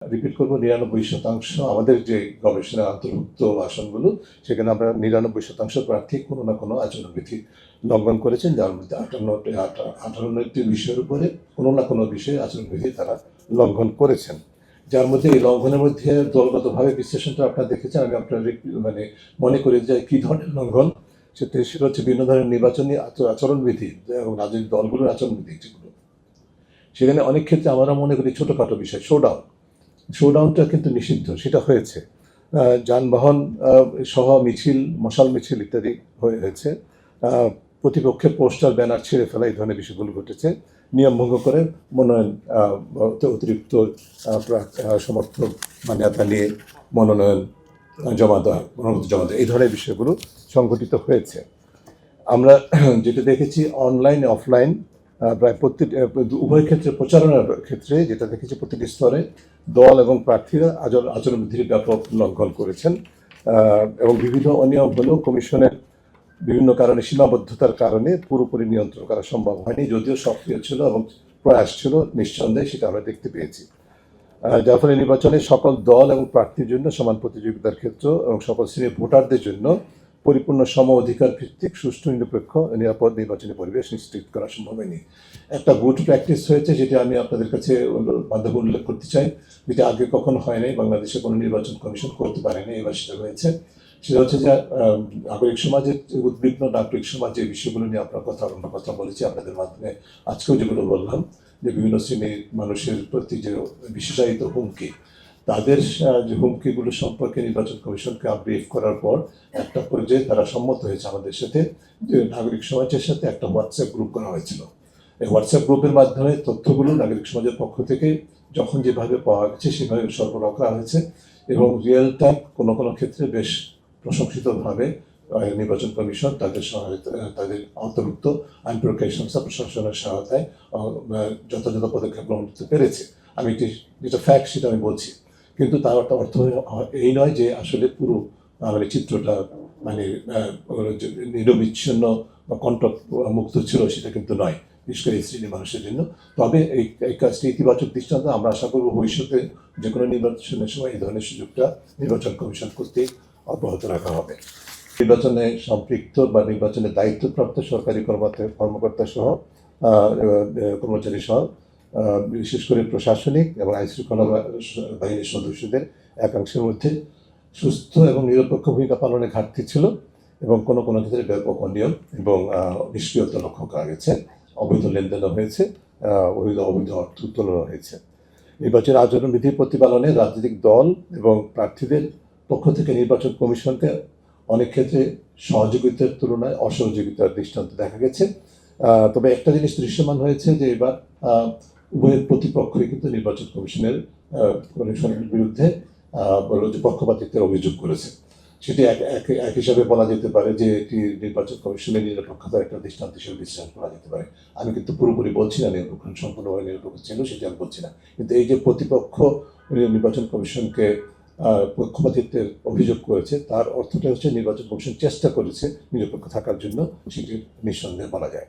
Repeat করবো ৯৯% আমাদের যে গবেষণা অন্তর্ভুক্ত আসনগুলো সেখানে আমরা ৯৯% প্রার্থী কোনো না কোনো আচরণবিধি লঙ্ঘন করেছেন, যার মধ্যে 58টি বিষয়ের উপরে কোনো না কোনো বিষয়ে আচরণবিধি তারা লঙ্ঘন করেছেন। যার মধ্যে এই লঙ্ঘনের মধ্যে দলগতভাবে বিশ্লেষণটা আপনারা দেখেছেন। আমি আপনার মানে মনে করি যে কী ধরনের লঙ্ঘন সেটা হচ্ছে বিভিন্ন ধরনের নির্বাচনী আচরণবিধি এবং রাজনৈতিক দলগুলোর আচরণবিধি, যেগুলো সেখানে অনেক ক্ষেত্রে আমরা মনে করি ছোটোখাটো বিষয় শোডাউনটা কিন্তু নিষিদ্ধ, সেটা হয়েছে। যানবাহন সহ মিছিল, মশাল মিছিল ইত্যাদি হয়েছে। প্রতিপক্ষের পোস্টার ব্যানার ছিঁড়ে ফেলা, এই ধরনের বিষয়গুলো ঘটেছে। নিয়ম ভঙ্গ করে মনোনয়ন অতিরিক্ত সমর্থক মান্যতা নিয়ে মনোনয়ন জমা দেওয়া, এই ধরনের বিষয়গুলো সংঘটিত হয়েছে। আমরা যেটা দেখেছি অনলাইন অফলাইন প্রায় উভয় ক্ষেত্রে প্রচারণার ক্ষেত্রে যেটা দেখেছি প্রতিটি স্তরে দল এবং প্রার্থীরা আচরণবিধির ব্যাপক লঙ্ঘন করেছেন এবং বিভিন্ন অনিয়ম হলেও কমিশনের বিভিন্ন কারণে সীমাবদ্ধতার কারণে পুরোপুরি নিয়ন্ত্রণ করা সম্ভব হয়নি, যদিও সক্রিয় ছিল এবং প্রয়াস ছিল নিঃসন্দেহে, সেটা আমরা দেখতে পেয়েছি। যার ফলে নির্বাচনে সকল দল এবং প্রার্থীর জন্য সমান প্রতিযোগিতার ক্ষেত্র এবং সকল শ্রেণীর ভোটারদের জন্য পরিপূর্ণ সম অধিকার ভিত্তিক সুষ্ঠু নিরপেক্ষ নিরাপদ নির্বাচনী পরিবেশ নিশ্চিত করা সম্ভব হয়নি। একটা গুড প্র্যাকটিস হয়েছে, যেটা আমি আপনাদের কাছে মাধ্যমে উল্লেখ করতে চাই, যেটা আগে কখনো হয় নাই, বাংলাদেশে কোনো নির্বাচন কমিশন করতে পারেনি, এবার সেটা হয়েছে। সেটা হচ্ছে যে নাগরিক সমাজের উদ্বিগ্ন নাগরিক সমাজ যে বিষয়গুলো নিয়ে আমরা কথা বলেছি আপনাদের মাধ্যমে, আজকেও যেগুলো বললাম, যে বিভিন্ন শ্রেণীর মানুষের প্রতি যে বিশেষায়িত হুমকি, তাদের যে হুমকিগুলো সম্পর্কে নির্বাচন কমিশনকে ব্রিফ করার পর একটা পর্যায়ে তারা সম্মত হয়েছে আমাদের সাথে, যে নাগরিক সমাজের সাথে একটা হোয়াটসঅ্যাপ গ্রুপ করা হয়েছিল। এই হোয়াটসঅ্যাপ গ্রুপের মাধ্যমে তথ্যগুলো নাগরিক সমাজের পক্ষ থেকে যখন যেভাবে পাওয়া গেছে সেভাবে সরবরাহ করা হয়েছে এবং রিয়েল টাইম কোনো কোনো ক্ষেত্রে বেশ প্রশংসিতভাবে নির্বাচন কমিশন তাদের সহায়তা, তাদের অন্তর্ভুক্ত আইন প্রয়োগকারী সংস্থা প্রশাসনের সহায়তায় যথাযথ পদক্ষেপ গ্রহণ করতে পেরেছে। আমি যেটা ফ্যাক্ট সেটা আমি বলছি, কিন্তু তার একটা অর্থ এই নয় যে আসলে পুরো মানে চিত্রটা মানে নিরবিচ্ছিন্ন বা কন্টক মুক্ত ছিল, সেটা কিন্তু নয়, বিশেষ করে এই শ্রেণীর মানুষের জন্য। তবে এই কাজটি ইতিবাচক দৃষ্টান্ত, আমরা আশা করব ভবিষ্যতে যে কোনো নির্বাচনের সময় এই ধরনের সুযোগটা নির্বাচন কমিশন করতে অব্যাহত রাখা হবে। নির্বাচনে সম্পৃক্ত বা নির্বাচনের দায়িত্বপ্রাপ্ত সরকারি কর্মকর্তা সহ কর্মচারী সহ বিশেষ করে প্রশাসনিক এবং আইনশৃঙ্খলা বাহিনীর সদস্যদের একাংশের মধ্যে সুস্থ এবং নিরপেক্ষ ভূমিকা পালনের ঘাটতি ছিল এবং কোনো কোনো ক্ষেত্রে ব্যাপক অনিয়ম এবং নিষ্ক্রিয়তা লক্ষ্য করা গেছে। অবৈধ লেনদেনও হয়েছে, অবৈধ অর্থ উত্তোলনও হয়েছে। নির্বাচন আচরণবিধি প্রতিপালনে রাজনৈতিক দল এবং প্রার্থীদের পক্ষ থেকে নির্বাচন কমিশনকে অনেক ক্ষেত্রে সহযোগিতার তুলনায় অসহযোগিতার দৃষ্টান্ত দেখা গেছে। তবে একটা জিনিস দৃশ্যমান হয়েছে যে এবার উভয়ের প্রতিপক্ষই কিন্তু নির্বাচন কমিশনের বিরুদ্ধে পক্ষপাতিত্বের অভিযোগ করেছে। সেটি এক হিসাবে বলা যেতে পারে যে এটি নির্বাচন কমিশনের নিরপেক্ষতার একটা দৃষ্টান্ত হিসেবে বিশ্লেষণ করা যেতে পারে। আমি কিন্তু পুরোপুরি বলছি না নিরপেক্ষ সম্পূর্ণভাবে নিরপেক্ষ ছিল, সেটি আমি বলছি না, কিন্তু এই যে প্রতিপক্ষ নির্বাচন কমিশনকে পক্ষপাতিত্বের অভিযোগ করেছে, তার অর্থটা হচ্ছে নির্বাচন কমিশন চেষ্টা করেছে নিরপেক্ষ থাকার জন্য, সেটি নিঃসন্দেহে বলা যায়।